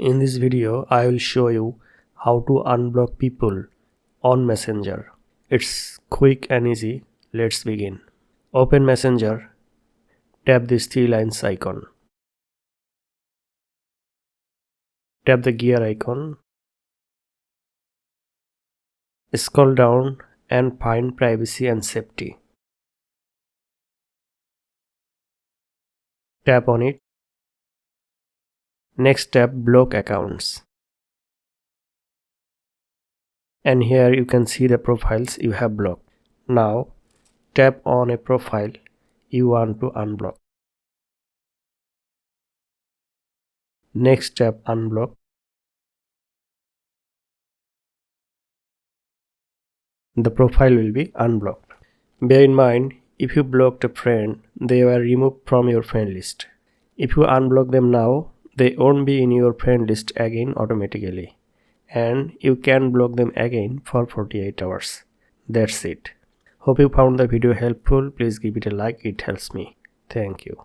In this video, I will show you how to unblock people on Messenger. It's quick and easy. Let's begin. Open Messenger. Tap this three lines icon. Tap the gear icon. Scroll down and find privacy and safety. Tap on it. Next, tap block accounts. And here you can see the profiles you have blocked. Now tap on a profile you want to unblock. Next, tap unblock. The profile will be unblocked. Bear in mind, if you blocked a friend, they were removed from your friend list. If you unblock them now, they won't be in your friend list again automatically. And you can block them again for 48 hours. That's it. Hope you found the video helpful. Please give it a like, it helps me. Thank you.